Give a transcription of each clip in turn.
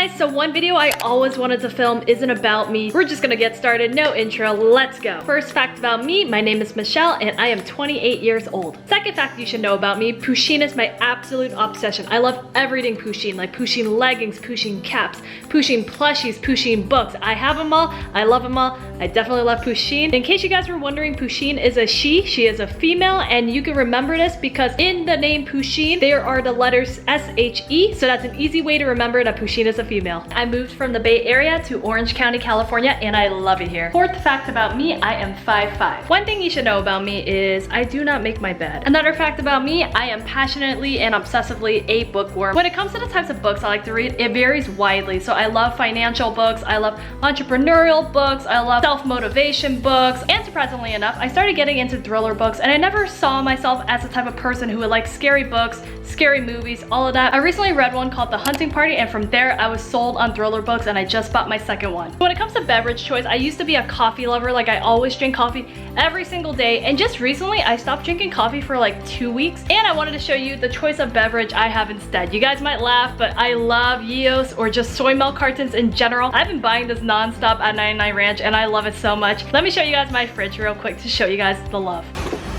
guys, so one video I always wanted to film isn't about me. We're just gonna get started, no intro, let's go. First fact about me, my name is Michelle and I am 28 years old. Second fact you should know about me, Pusheen is my absolute obsession. I love everything Pusheen, like Pusheen leggings, Pusheen caps, Pusheen plushies, Pusheen books. I have them all, I love them all. I definitely love Pusheen. In case you guys were wondering, Pusheen is a she is a female, and you can remember this because in the name Pusheen, there are the letters S-H-E, so that's an easy way to remember that Pusheen is a female. I moved from the Bay Area to Orange County, California, and I love it here. Fourth fact about me, I am 5'5". One thing you should know about me is I do not make my bed. Another fact about me, I am passionately and obsessively a bookworm. When it comes to the types of books I like to read, it varies widely. So I love financial books, I love entrepreneurial books, I love self-motivation books, and surprisingly enough, I started getting into thriller books, and I never saw myself as the type of person who would like scary books, scary movies, all of that. I recently read one called The Hunting Party, and from there I was sold on thriller books, and I just bought my second one. When it comes to beverage choice, I used to be a coffee lover. Like, I always drink coffee every single day, and just recently I stopped drinking coffee for like 2 weeks, and I wanted to show you the choice of beverage I have instead. You guys might laugh, but I love hiatus or just soy milk cartons in general. I've been buying this non-stop at 99 Ranch, and I love it so much. Let me show you guys my fridge real quick to show you guys the love.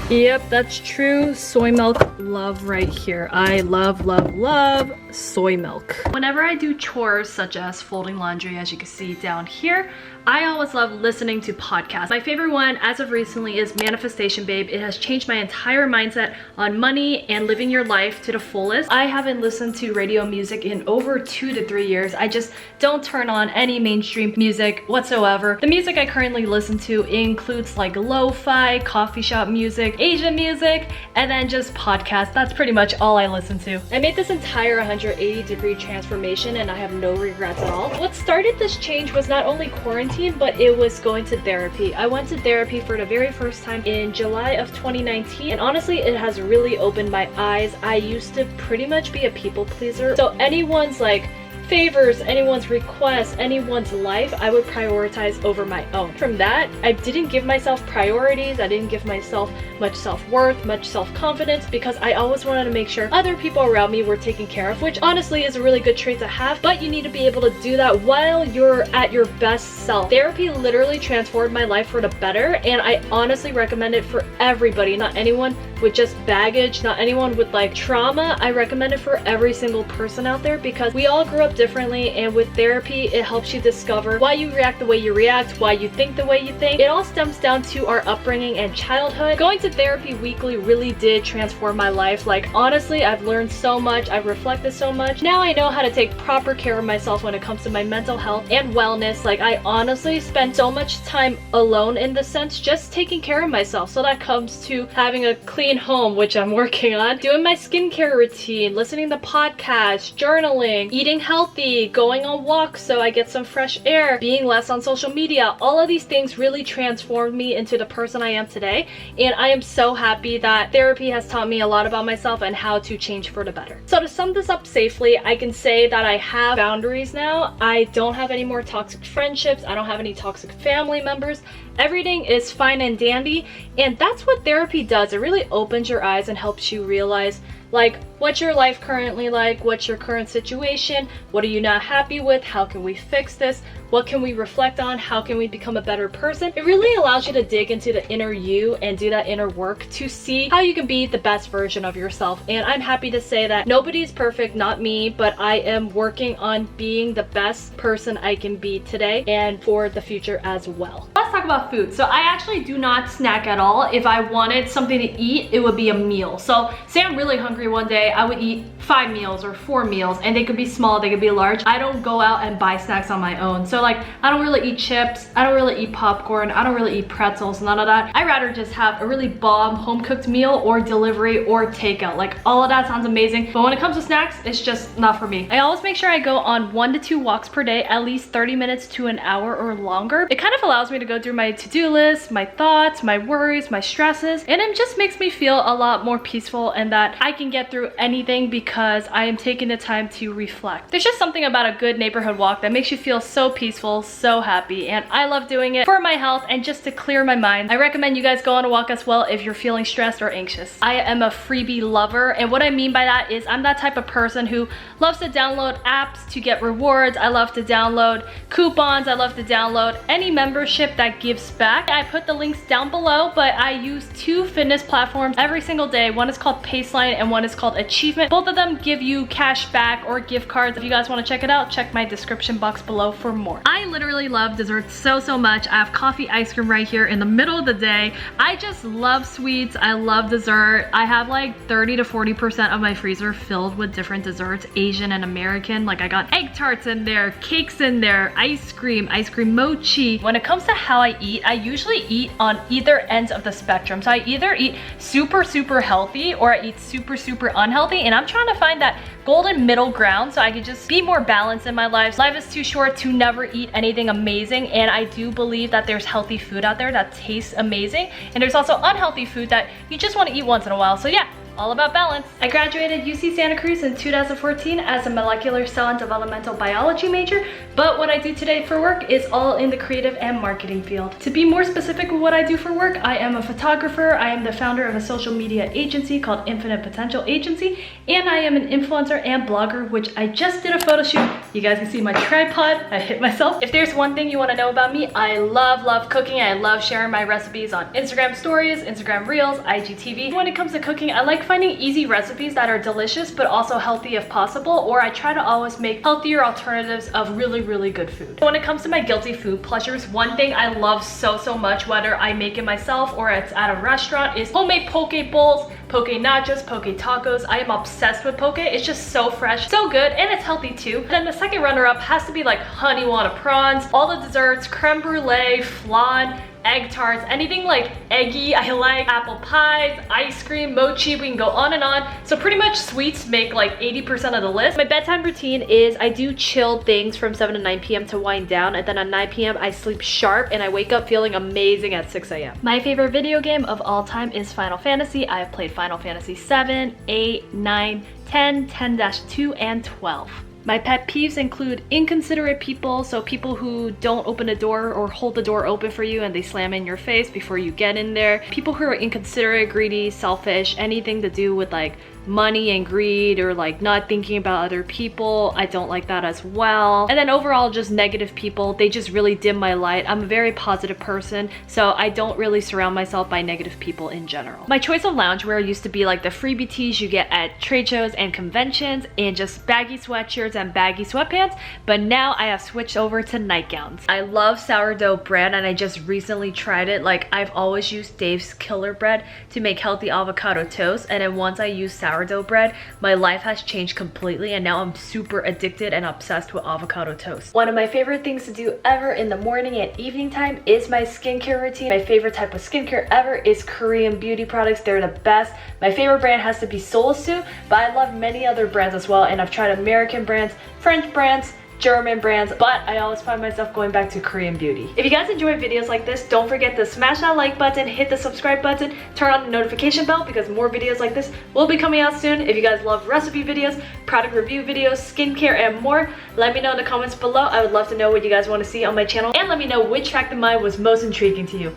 Yep, that's true. Soy milk love right here. I love, love, love soy milk. Whenever I do chores such as folding laundry, as you can see down here, I always love listening to podcasts. My favorite one as of recently is Manifestation Babe. It has changed my entire mindset on money and living your life to the fullest. I haven't listened to radio music in over 2 to 3 years. I just don't turn on any mainstream music whatsoever. The music I currently listen to includes like lo-fi, coffee shop music, Asian music, and then just podcasts. That's pretty much all I listen to. I made this entire 180-degree transformation and I have no regrets at all. What started this change was not only quarantine, but it was going to therapy. I went to therapy for the very first time in July of 2019, and honestly it has really opened my eyes. I used to pretty much be a people pleaser, so anyone's like favors, anyone's requests, anyone's life, I would prioritize over my own. From that, I didn't give myself priorities, I didn't give myself much self-worth, much self-confidence, because I always wanted to make sure other people around me were taken care of, which honestly is a really good trait to have, but you need to be able to do that while you're at your best self. Therapy literally transformed my life for the better, and I honestly recommend it for everybody, not anyone with just baggage, not anyone with like trauma. I recommend it for every single person out there because we all grew up differently, and with therapy it helps you discover why you react the way you react, why you think the way you think. It all stems down to our upbringing and childhood. Going to therapy weekly really did transform my life. Like, honestly, I've learned so much, I've reflected so much. Now I know how to take proper care of myself when it comes to my mental health and wellness. Like, I honestly spend so much time alone in the sense just taking care of myself. So that comes to having a clean home, which I'm working on, doing my skincare routine, listening to podcasts, journaling, eating healthy, going on walks so I get some fresh air, being less on social media. All of these things really transformed me into the person I am today, and I am so happy that therapy has taught me a lot about myself and how to change for the better. So to sum this up safely, I can say that I have boundaries now. I don't have any more toxic friendships, I don't have any toxic family members. Everything is fine and dandy, and that's what therapy does. It really opens your eyes and helps you realize like what's your life currently like, what's your current situation, what are you not happy with, how can we fix this, what can we reflect on, how can we become a better person. It really allows you to dig into the inner you and do that inner work to see how you can be the best version of yourself. And I'm happy to say that nobody's perfect, not me, but I am working on being the best person I can be today and for the future as well. Let's talk about food. So I actually do not snack at all. If I wanted something to eat, it would be a meal. So say I'm really hungry one day, I would eat 5 meals or 4 meals, and they could be small, they could be large. I don't go out and buy snacks on my own. So like, I don't really eat chips, I don't really eat popcorn, I don't really eat pretzels, none of that. I'd rather just have a really bomb home cooked meal or delivery or takeout. Like, all of that sounds amazing, but when it comes to snacks, it's just not for me. I always make sure I go on 1 to 2 walks per day, at least 30 minutes to an hour or longer. It kind of allows me to go through my to-do list, my thoughts, my worries, my stresses, and it just makes me feel a lot more peaceful and that I can get through anything because I am taking the time to reflect. There's just something about a good neighborhood walk that makes you feel so peaceful, so happy, and I love doing it for my health and just to clear my mind. I recommend you guys go on a walk as well if you're feeling stressed or anxious. I am a freebie lover, and what I mean by that is I'm that type of person who loves to download apps to get rewards. I love to download coupons. I love to download any membership that gives back. I put the links down below, but I use 2 fitness platforms every single day. One is called Paceline and one is called Achievement. Both of them give you cash back or gift cards. If you guys want to check it out, check my description box below for more. I literally love desserts so much. I have coffee ice cream right here in the middle of the day. I just love sweets. I love dessert. I have like 30 to 40% of my freezer filled with different desserts, Asian and American. Like I got egg tarts in there, cakes in there, ice cream mochi. When it comes to how I eat, I usually eat on either ends of the spectrum. So I either eat super healthy or I eat super unhealthy, and I'm trying to find that golden middle ground so I could just be more balanced in my life. Life is too short to never eat anything amazing, and I do believe that there's healthy food out there that tastes amazing, and there's also unhealthy food that you just want to eat once in a while. So yeah, all about balance. I graduated UC Santa Cruz in 2014 as a molecular cell and developmental biology major, but what I do today for work is all in the creative and marketing field. To be more specific with what I do for work, I am a photographer, I am the founder of a social media agency called Infinite Potential Agency, and I am an influencer and blogger, which I just did a photo shoot. You guys can see my tripod, I hit myself. If there's one thing you want to know about me, I love cooking. I love sharing my recipes on Instagram stories, Instagram reels, IGTV. When it comes to cooking, I like finding easy recipes that are delicious but also healthy if possible, or I try to always make healthier alternatives of really good food. When it comes to my guilty food pleasures, one thing I love so much, whether I make it myself or it's at a restaurant, is homemade poke bowls, poke nachos, poke tacos. I am obsessed with poke. It's just so fresh, so good, and it's healthy too. Then the second runner-up has to be like honey wada prawns, all the desserts, creme brulee, flan, egg tarts, anything like eggy. I like apple pies, ice cream, mochi, we can go on and on. So pretty much sweets make like 80% of the list. My bedtime routine is I do chill things from 7 to 9 p.m. to wind down, and then at 9 p.m. I sleep sharp and I wake up feeling amazing at 6 a.m. My favorite video game of all time is Final Fantasy. I have played Final Fantasy 7, 8, 9, 10, 10-2, and 12. My pet peeves include inconsiderate people, so people who don't open a door or hold the door open for you and they slam in your face before you get in there. People who are inconsiderate, greedy, selfish, anything to do with like money and greed or like not thinking about other people. I don't like that as well. And then overall, just negative people. They just really dim my light. I'm a very positive person, so I don't really surround myself by negative people in general. My choice of loungewear used to be like the freebie tees you get at trade shows and conventions and just baggy sweatshirts and baggy sweatpants, but now I have switched over to nightgowns. I love sourdough bread and I just recently tried it. Like I've always used Dave's Killer Bread to make healthy avocado toast, and then once I used sourdough bread, my life has changed completely, and now I'm super addicted and obsessed with avocado toast. One of my favorite things to do ever in the morning and evening time is my skincare routine. My favorite type of skincare ever is Korean beauty products. They're the best. My favorite brand has to be Solasu, but I love many other brands as well, and I've tried American brands, French brands, German brands, but I always find myself going back to Korean beauty. If you guys enjoy videos like this, don't forget to smash that like button, hit the subscribe button, turn on the notification bell because more videos like this will be coming out soon. If you guys love recipe videos, product review videos, skincare, and more, let me know in the comments below. I would love to know what you guys want to see on my channel, and let me know which fact of mine was most intriguing to you.